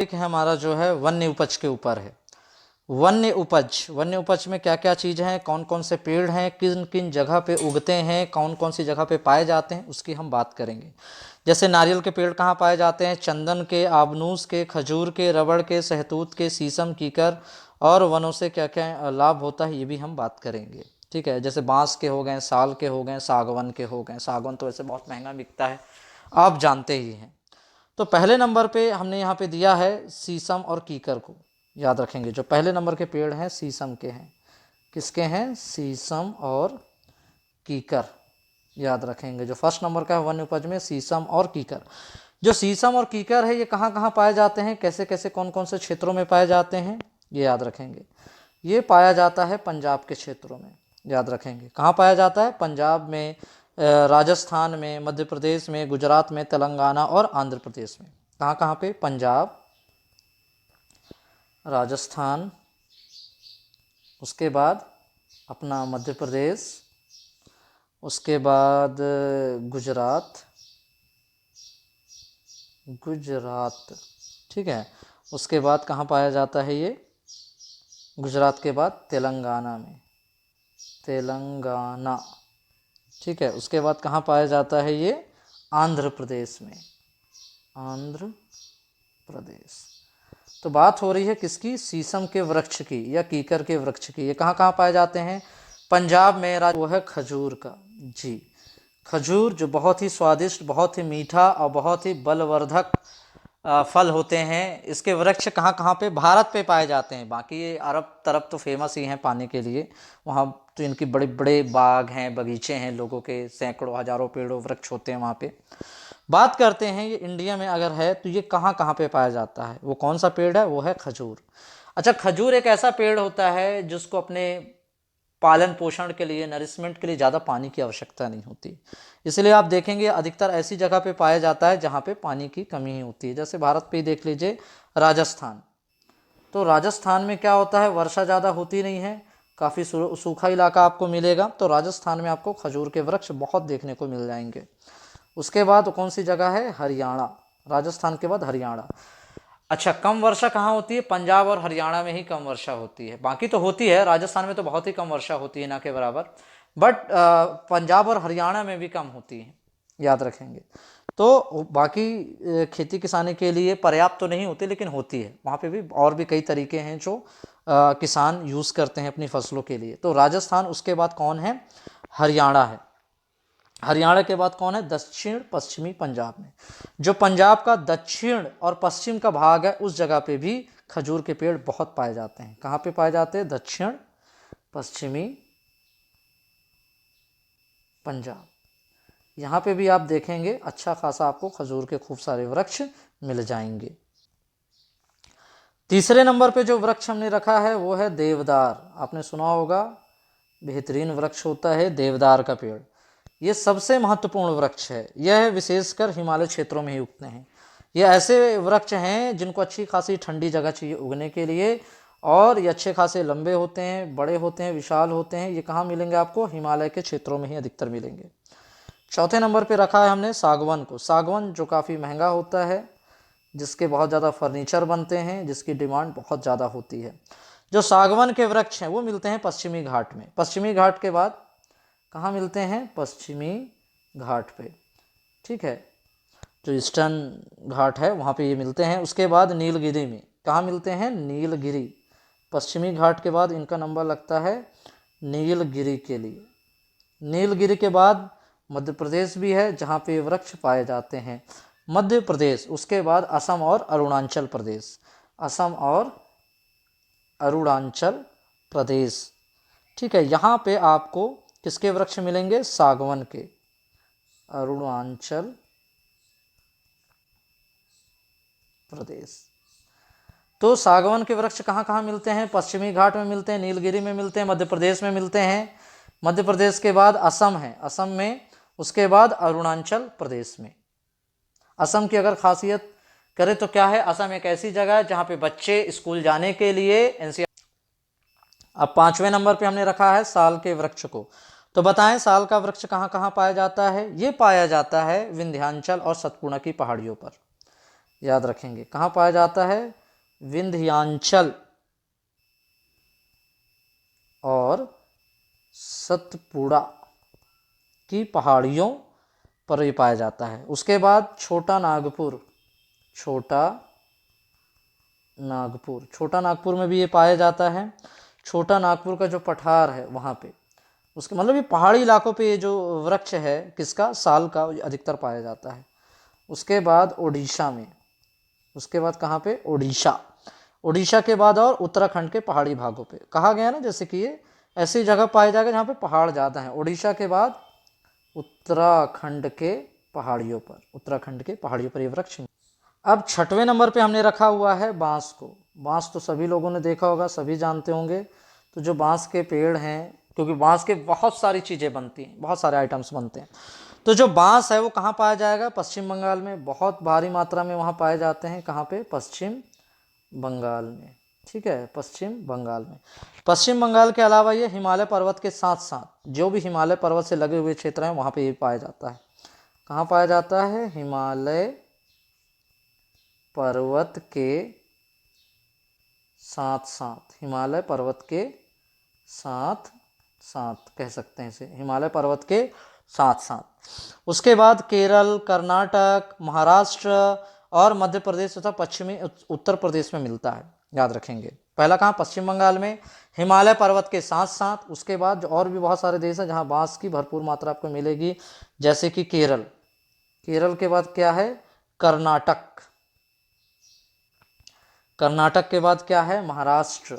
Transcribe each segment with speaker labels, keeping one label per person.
Speaker 1: एक है हमारा जो है वन्य उपज के ऊपर है। वन्य उपज में क्या क्या चीज़ें हैं, कौन कौन से पेड़ हैं, किन किन जगह पे उगते हैं, कौन कौन सी जगह पे पाए जाते हैं, उसकी हम बात करेंगे। जैसे नारियल के पेड़ कहाँ पाए जाते हैं, चंदन के, आबनूस के, खजूर के, रबड़ के, सहतूत के, शीशम, कीकर, और वनों से क्या क्या लाभ होता है ये भी हम बात करेंगे। ठीक है, जैसे बांस के हो गए, साल के हो गए, सागवन के हो गए। सागवन तो वैसे बहुत महंगा बिकता है, आप जानते ही हैं। तो पहले नंबर पे हमने यहाँ पे दिया है शीशम और कीकर को, याद रखेंगे। जो पहले नंबर के पेड़ हैं शीशम के हैं। किसके हैं? शीशम और कीकर, याद रखेंगे। जो फर्स्ट नंबर का है वन्य उपज में शीशम और कीकर। जो शीशम और कीकर है ये कहाँ कहाँ पाए जाते हैं, कैसे कैसे कौन कौन से क्षेत्रों में पाए जाते हैं, ये याद रखेंगे। ये पाया जाता है पंजाब के क्षेत्रों में, याद रखेंगे। कहाँ पाया जाता है? पंजाब में, राजस्थान में, मध्य प्रदेश में, गुजरात में, तेलंगाना और आंध्र प्रदेश में। कहाँ कहाँ पे? पंजाब, राजस्थान, उसके बाद अपना मध्य प्रदेश, उसके बाद गुजरात, ठीक है। उसके बाद कहाँ पाया जाता है ये? गुजरात के बाद तेलंगाना में, तेलंगाना, ठीक है। उसके बाद कहाँ पाया जाता है ये? आंध्र प्रदेश में, आंध्र प्रदेश। तो बात हो रही है किसकी? शीशम के वृक्ष की या कीकर के वृक्ष की। ये कहाँ कहाँ पाए जाते हैं? पंजाब में। वो है खजूर का, जी। खजूर जो बहुत ही स्वादिष्ट, बहुत ही मीठा और बहुत ही बलवर्धक फल होते हैं। इसके वृक्ष कहाँ कहाँ पे? भारत पे पाए जाते हैं। बाकी ये अरब तरफ तो फेमस ही हैं पाने के लिए, वहाँ तो इनकी बड़े बड़े बाग हैं, बगीचे हैं, लोगों के सैकड़ों हजारों पेड़ों वृक्ष होते हैं वहाँ पे। बात करते हैं ये इंडिया में अगर है तो ये कहाँ कहाँ पे पाया जाता है। वो कौन सा पेड़ है? वो है खजूर। अच्छा, खजूर एक ऐसा पेड़ होता है जिसको अपने पालन पोषण के लिए, नरिशमेंट के लिए ज़्यादा पानी की आवश्यकता नहीं होती। इसलिए आप देखेंगे अधिकतर ऐसी जगह पे पाया जाता है जहाँ पे पानी की कमी ही होती है। जैसे भारत पे ही देख लीजिए, राजस्थान। तो राजस्थान में क्या होता है? वर्षा ज़्यादा होती नहीं है, काफ़ी सूखा इलाका आपको मिलेगा। तो राजस्थान में आपको खजूर के वृक्ष बहुत देखने को मिल जाएंगे। उसके बाद कौन सी जगह है? हरियाणा। राजस्थान के बाद हरियाणा। अच्छा, कम वर्षा कहाँ होती है? पंजाब और हरियाणा में ही कम वर्षा होती है। बाकी तो होती है, राजस्थान में तो बहुत ही कम वर्षा होती है, ना के बराबर। बट पंजाब और हरियाणा में भी कम होती है, याद रखेंगे। तो बाकी खेती किसानी के लिए पर्याप्त तो नहीं होती, लेकिन होती है। वहाँ पे भी और भी कई तरीके हैं जो किसान यूज़ करते हैं अपनी फसलों के लिए। तो राजस्थान, उसके बाद कौन है? हरियाणा है। हरियाणा के बाद कौन है? दक्षिण पश्चिमी पंजाब में। जो पंजाब का दक्षिण और पश्चिम का भाग है उस जगह पे भी खजूर के पेड़ बहुत पाए जाते हैं। कहाँ पे पाए जाते हैं? दक्षिण पश्चिमी पंजाब। यहाँ पे भी आप देखेंगे अच्छा खासा आपको खजूर के खूब सारे वृक्ष मिल जाएंगे। तीसरे नंबर पे जो वृक्ष हमने रखा है वो है देवदार। आपने सुना होगा, बेहतरीन वृक्ष होता है देवदार का पेड़। ये सबसे महत्वपूर्ण वृक्ष है। यह विशेषकर हिमालय क्षेत्रों में ही उगते हैं। ये ऐसे वृक्ष हैं जिनको अच्छी खासी ठंडी जगह चाहिए उगने के लिए, और ये अच्छे खासे लंबे होते हैं, बड़े होते हैं, विशाल होते हैं। ये कहाँ मिलेंगे आपको? हिमालय के क्षेत्रों में ही अधिकतर मिलेंगे। चौथे नंबर पे रखा है हमने सागवन को। सागवन जो काफ़ी महंगा होता है, जिसके बहुत ज़्यादा फर्नीचर बनते हैं, जिसकी डिमांड बहुत ज़्यादा होती है। जो सागवन के वृक्ष हैं वो मिलते हैं पश्चिमी घाट में। पश्चिमी घाट के बाद कहाँ मिलते हैं? पश्चिमी घाट पे, ठीक है। जो ईस्टर्न घाट है वहाँ पे ये मिलते हैं। उसके बाद नीलगिरी में। कहाँ मिलते हैं? नीलगिरी। पश्चिमी घाट के बाद इनका नंबर लगता है नीलगिरी के लिए। नीलगिरी के बाद मध्य प्रदेश भी है जहाँ पे वृक्ष पाए जाते हैं, मध्य प्रदेश। उसके बाद असम और अरुणाचल प्रदेश, असम और अरुणाचल प्रदेश, ठीक है। यहाँ पे आपको किसके वृक्ष मिलेंगे? सागवन के, अरुणाचल प्रदेश। तो सागवन के वृक्ष कहाँ कहाँ मिलते हैं? पश्चिमी घाट में मिलते हैं, नीलगिरी में मिलते हैं, मध्य प्रदेश में मिलते हैं। मध्य प्रदेश के बाद असम है, असम में। उसके बाद अरुणाचल प्रदेश में। असम की अगर खासियत करें तो क्या है? असम एक ऐसी जगह है जहाँ पे बच्चे स्कूल जाने के लिए एनसीआर। अब पांचवें नंबर पे हमने रखा है साल के वृक्ष को। तो बताएं साल का वृक्ष कहाँ कहाँ पाया जाता है? ये पाया जाता है विंध्याचल और सतपुड़ा की पहाड़ियों पर। याद रखेंगे। कहाँ पाया जाता है? विंध्याचल और सतपुड़ा की पहाड़ियों पर ये पाया जाता है। उसके बाद छोटा नागपुर, छोटा नागपुर, छोटा नागपुर में भी ये पाया जाता है। छोटा नागपुर का जो पठार है वहाँ पे, उसके मतलब ये पहाड़ी इलाकों पे ये जो वृक्ष है किसका? साल का अधिकतर पाया जाता है। उसके बाद उड़ीसा में, उसके बाद कहाँ पे? उड़ीसा। उड़ीसा के बाद और उत्तराखंड के पहाड़ी भागों पे कहा गया ना, जैसे कि ये ऐसी जगह पाया जाएगा जहाँ पे पहाड़ ज़्यादा हैं। उड़ीसा के बाद उत्तराखंड के पहाड़ियों पर, उत्तराखंड के पहाड़ियों पर ये वृक्ष। अब 6वें नंबर पे हमने रखा हुआ है बांस को। बांस तो सभी लोगों ने देखा होगा, सभी जानते होंगे। तो जो बांस के पेड़ हैं, क्योंकि बांस के बहुत सारी चीज़ें बनती हैं, बहुत सारे आइटम्स बनते हैं, तो जो बांस है वो कहाँ पाया जाएगा? पश्चिम बंगाल में, बहुत भारी मात्रा में वहाँ पाए जाते हैं। कहाँ पे? पश्चिम बंगाल में। ठीक है, पश्चिम बंगाल में। पश्चिम बंगाल के अलावा ये हिमालय पर्वत के साथ साथ जो भी हिमालय पर्वत से लगे हुए क्षेत्र हैं वहाँ पे ये पाया जाता है। कहाँ पाया जाता है? हिमालय पर्वत के साथ साथ, हिमालय पर्वत के साथ साथ कह सकते हैं इसे, हिमालय पर्वत के साथ साथ। उसके बाद केरल, कर्नाटक, महाराष्ट्र और मध्य प्रदेश तथा पश्चिमी उत्तर प्रदेश में मिलता है। याद रखेंगे। पहला कहाँ? पश्चिम बंगाल में, हिमालय पर्वत के साथ साथ। उसके बाद और भी बहुत सारे देश हैं जहाँ बांस की भरपूर मात्रा आपको मिलेगी, जैसे कि केरल। केरल के बाद क्या है? कर्नाटक। कर्नाटक के बाद क्या है? महाराष्ट्र,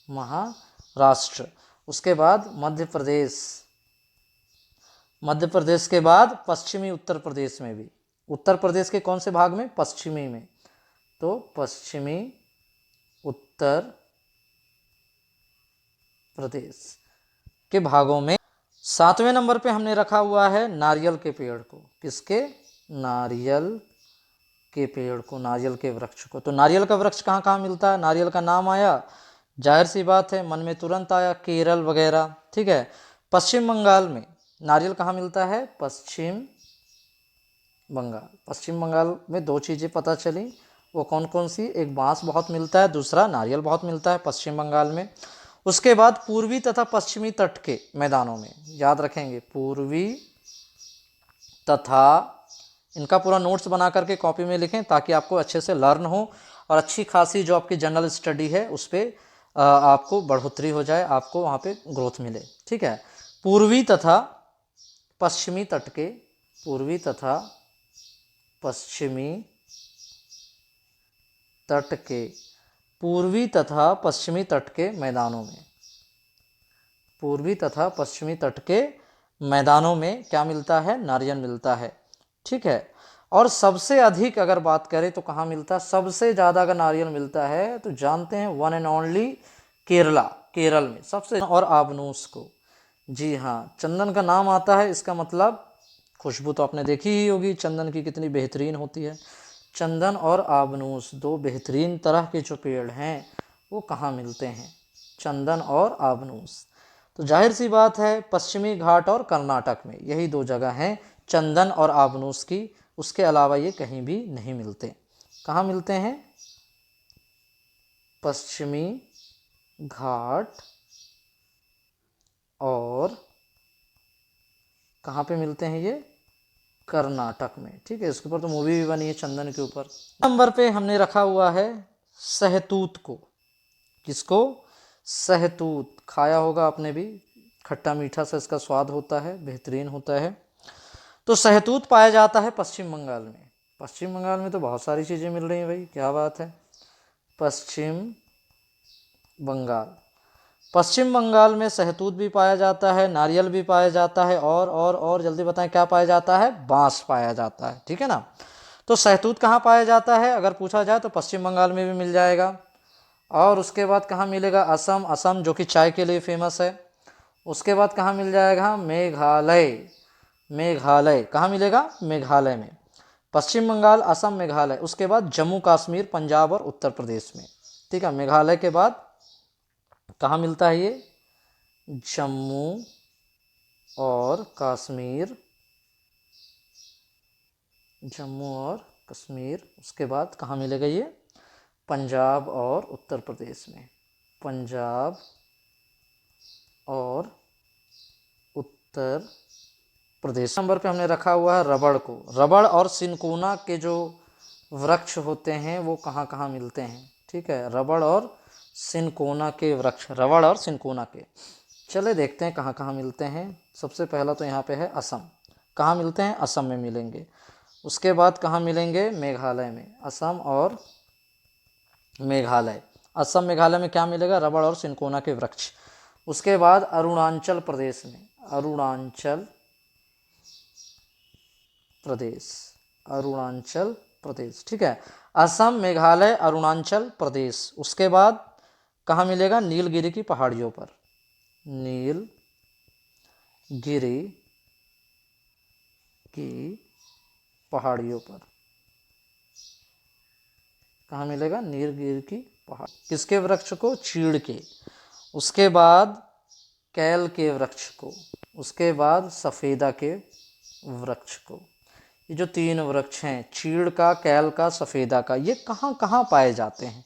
Speaker 1: महाराष्ट्र। उसके बाद मध्य प्रदेश, मध्य प्रदेश के बाद पश्चिमी उत्तर प्रदेश में भी। उत्तर प्रदेश के कौन से भाग में? पश्चिमी में। तो पश्चिमी उत्तर प्रदेश के भागों में। 7वें नंबर पे हमने रखा हुआ है नारियल के पेड़ को। किसके? नारियल के पेड़ को, नारियल के वृक्ष को। तो नारियल का वृक्ष कहाँ कहाँ मिलता है? नारियल का नाम आया, जाहिर सी बात है मन में तुरंत आया केरल वगैरह। ठीक है, पश्चिम बंगाल में नारियल कहाँ मिलता है? पश्चिम बंगाल। पश्चिम बंगाल में दो चीज़ें पता चली, वो कौन कौन सी? एक बांस बहुत मिलता है, दूसरा नारियल बहुत मिलता है पश्चिम बंगाल में। उसके बाद पूर्वी तथा पश्चिमी तट के मैदानों में, याद रखेंगे, पूर्वी तथा, इनका पूरा नोट्स बना करके कॉपी में लिखें ताकि आपको अच्छे से लर्न हो और अच्छी खासी जो आपकी जनरल स्टडी है उस पर आपको बढ़ोतरी हो जाए, आपको वहाँ पे ग्रोथ मिले। ठीक है, पूर्वी तथा पश्चिमी तट के, पूर्वी तथा पश्चिमी तट के, पूर्वी तथा पश्चिमी तट के मैदानों में, पूर्वी तथा पश्चिमी तट के मैदानों में क्या मिलता है? नारियल मिलता है। ठीक है, और सबसे अधिक अगर बात करें तो कहाँ मिलता है? सबसे ज़्यादा अगर नारियल मिलता है तो जानते हैं, one and only Kerala, Kerala में सबसे। और आबनूस को, जी हाँ, चंदन का नाम आता है, इसका मतलब खुशबू तो आपने देखी ही होगी चंदन की कितनी बेहतरीन होती है। चंदन और आबनूस दो बेहतरीन तरह के जो पेड़ हैं वो कहाँ मिलते हैं? चंदन और आबनूस। तो जाहिर सी बात है पश्चिमी घाट और कर्नाटक में यही दो जगह हैं चंदन और आबनूस की, उसके अलावा ये कहीं भी नहीं मिलते। कहाँ मिलते हैं? पश्चिमी घाट और कहाँ पे मिलते हैं ये? कर्नाटक में। ठीक है, इसके ऊपर तो मूवी भी बनी है चंदन के ऊपर। नंबर पे हमने रखा हुआ है सहतूत को। किसको? सहतूत। खाया होगा आपने भी, खट्टा मीठा सा इसका स्वाद होता है, बेहतरीन होता है। तो सहतूत पाया जाता है पश्चिम बंगाल में। पश्चिम बंगाल में तो बहुत सारी चीज़ें मिल रही हैं भाई, क्या बात है। पश्चिम बंगाल, पश्चिम बंगाल में सहतूत भी पाया जाता है, नारियल भी पाया जाता है, और जल्दी बताएं क्या पाया जाता है? बांस पाया जाता है। ठीक है ना, तो सहतूत कहाँ पाया जाता है अगर पूछा जाए तो पश्चिम बंगाल में भी मिल जाएगा। और उसके बाद कहाँ मिलेगा? असम, असम जो कि चाय के लिए फेमस है। उसके बाद कहाँ मिल जाएगा? मेघालय, मेघालय कहाँ मिलेगा? मेघालय में। पश्चिम बंगाल, असम, मेघालय। उसके बाद जम्मू कश्मीर, पंजाब और उत्तर प्रदेश में। ठीक है, मेघालय के बाद कहाँ मिलता है ये? जम्मू और कश्मीर जम्मू और कश्मीर। उसके बाद कहाँ मिलेगा ये? पंजाब और उत्तर प्रदेश में। पंजाब और उत्तर प्रदेश। नंबर पे हमने रखा हुआ है रबड़ को। रबड़ और सिनकोना के जो वृक्ष होते हैं वो कहाँ कहाँ मिलते हैं? ठीक है, रबड़ और सिनकोना के वृक्ष, रबड़ और सिनकोना के। चले देखते हैं कहाँ कहाँ मिलते हैं। सबसे पहला तो यहाँ पे है असम। कहाँ मिलते हैं? असम में मिलेंगे। उसके बाद कहाँ मिलेंगे? मेघालय में। असम और मेघालय। असम मेघालय में क्या मिलेगा? रबड़ और सिनकोना के वृक्ष। उसके बाद अरुणाचल प्रदेश में। अरुणाचल प्रदेश। अरुणाचल प्रदेश, ठीक है। असम, मेघालय, अरुणाचल प्रदेश। उसके बाद कहाँ मिलेगा? नीलगिरी की पहाड़ियों पर। नीलगिरी की पहाड़ियों पर कहाँ मिलेगा? नीलगिरी की पहाड़। किसके वृक्ष को? चीड़ के। उसके बाद कैल के वृक्ष को। उसके बाद सफ़ेदा के वृक्ष को। ये जो तीन वृक्ष हैं, चीड़ का, कैल का, सफ़ेदा का, ये कहाँ कहाँ पाए जाते हैं?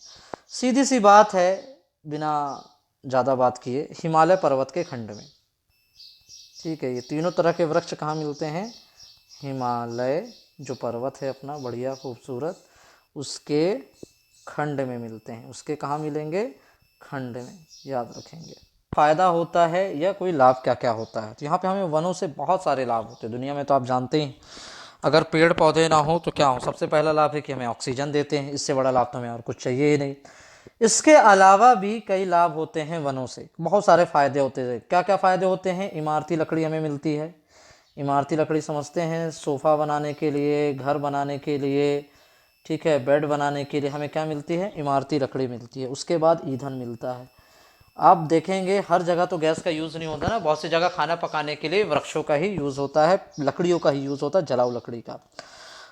Speaker 1: सीधी सी बात है, बिना ज़्यादा बात किए, हिमालय पर्वत के खंड में। ठीक है, ये तीनों तरह के वृक्ष कहाँ मिलते हैं? हिमालय जो पर्वत है अपना बढ़िया खूबसूरत, उसके खंड में मिलते हैं। उसके कहाँ मिलेंगे? खंड में। याद रखेंगे। फ़ायदा होता है या कोई लाभ क्या क्या होता है? तो यहाँ पे हमें वनों से बहुत सारे लाभ होते हैं। दुनिया में तो आप जानते ही, अगर पेड़ पौधे ना हो तो क्या हो? सबसे पहला लाभ है कि हमें ऑक्सीजन देते हैं। इससे बड़ा लाभ तो हमें और कुछ चाहिए ही नहीं। इसके अलावा भी कई लाभ होते हैं वनों से, बहुत सारे फ़ायदे होते हैं। क्या क्या फ़ायदे होते हैं? इमारती लकड़ी हमें मिलती है। इमारती लकड़ी समझते हैं, सोफ़ा बनाने के लिए, घर बनाने के लिए, ठीक है, बेड बनाने के लिए हमें क्या मिलती है? इमारती लकड़ी मिलती है। उसके बाद ईंधन मिलता है। आप देखेंगे हर जगह तो गैस का यूज़ नहीं होता ना, बहुत सी जगह खाना पकाने के लिए वृक्षों का ही यूज़ होता है, लकड़ियों का ही यूज़ होता है, जलाऊ लकड़ी का।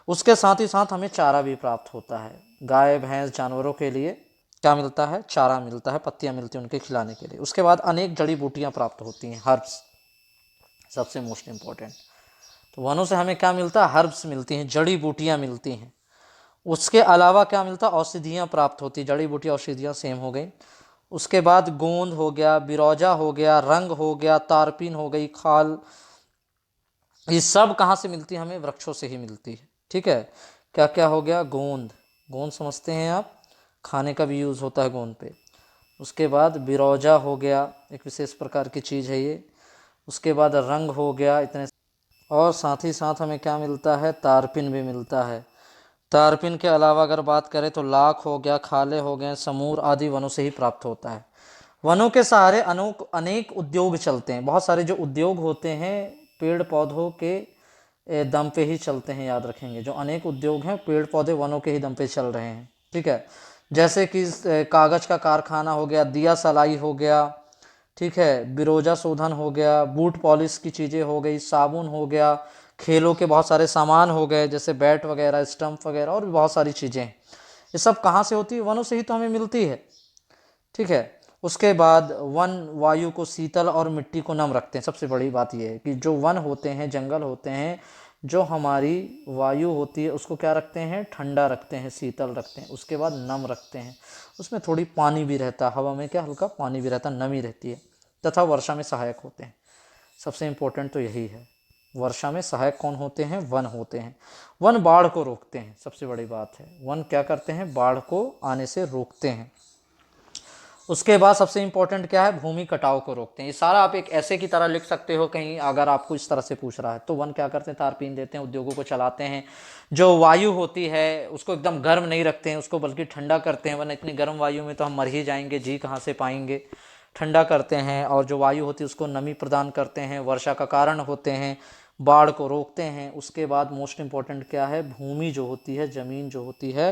Speaker 1: उसके साथ ही साथ हमें चारा भी प्राप्त होता है। गाय भैंस जानवरों के लिए क्या मिलता है? चारा मिलता है, पत्तियाँ मिलती हैं उनके खिलाने के लिए। उसके बाद अनेक जड़ी बूटियाँ प्राप्त होती हैं, हर्ब्स, सबसे मोस्ट इम्पॉर्टेंट। तो वनों से हमें क्या मिलता है? हर्ब्स मिलती हैं, जड़ी बूटियाँ मिलती हैं। उसके अलावा क्या मिलता है? औषधियाँ प्राप्त होती, जड़ी बूटी औषधियाँ सेम हो गई। उसके बाद गोंद हो गया, बिरौजा हो गया, रंग हो गया, तारपीन हो गई, खाल, ये सब कहाँ से मिलती है? हमें वृक्षों से ही मिलती है। ठीक है, क्या क्या हो गया? गोंद, गोंद समझते हैं आप, खाने का भी यूज़ होता है गोंद पे। उसके बाद बिरौजा हो गया, एक विशेष प्रकार की चीज़ है ये। उसके बाद रंग हो गया, इतने। और साथ ही साथ हमें क्या मिलता है? तारपीन भी मिलता है। तारपीन के अलावा अगर बात करें तो लाख हो गया, खाले हो गए, समूर आदि वनों से ही प्राप्त होता है। वनों के सहारे अनेक उद्योग चलते हैं। बहुत सारे जो उद्योग होते हैं पेड़ पौधों के दम पे ही चलते हैं। याद रखेंगे, जो अनेक उद्योग हैं पेड़ पौधे वनों के ही दम पे चल रहे हैं। ठीक है, जैसे कि कागज़ का कारखाना हो गया, दिया सलाई हो गया, ठीक है, बिरोजा शोधन हो गया, बूट पॉलिश की चीज़ें हो गई, साबुन हो गया, खेलों के बहुत सारे सामान हो गए जैसे बैट वगैरह, स्टंप वगैरह, और भी बहुत सारी चीज़ें। ये सब कहाँ से होती है? वनों से ही तो हमें मिलती है। ठीक है, उसके बाद वन वायु को शीतल और मिट्टी को नम रखते हैं। सबसे बड़ी बात यह है कि जो वन होते हैं, जंगल होते हैं, जो हमारी वायु होती है उसको क्या रखते हैं? ठंडा रखते हैं, शीतल रखते हैं। उसके बाद नम रखते हैं, उसमें थोड़ी पानी भी रहता है, हवा में क्या हल्का पानी भी रहता है, नमी रहती है, तथा वर्षा में सहायक होते हैं। सबसे इम्पोर्टेंट तो यही है। वर्षा में सहायक कौन होते हैं? वन होते हैं। वन बाढ़ को रोकते हैं, सबसे बड़ी बात है। वन क्या करते हैं? बाढ़ को आने से रोकते हैं। उसके बाद सबसे इम्पोर्टेंट क्या है? भूमि कटाव को रोकते हैं। ये सारा आप एक ऐसे की तरह लिख सकते हो कहीं, अगर आपको इस तरह से पूछ रहा है तो। वन क्या करते हैं? तारपीन देते हैं, उद्योगों को चलाते हैं। जो वायु होती है उसको एकदम गर्म नहीं रखते हैं, उसको बल्कि ठंडा करते हैं, वरना इतनी गर्म वायु में तो हम मर ही जाएंगे, जी कहाँ से पाएंगे। ठंडा करते हैं, और जो वायु होती है उसको नमी प्रदान करते हैं, वर्षा का कारण होते हैं, बाढ़ को रोकते हैं। उसके बाद मोस्ट इम्पॉर्टेंट क्या है? भूमि जो होती है, ज़मीन जो होती है,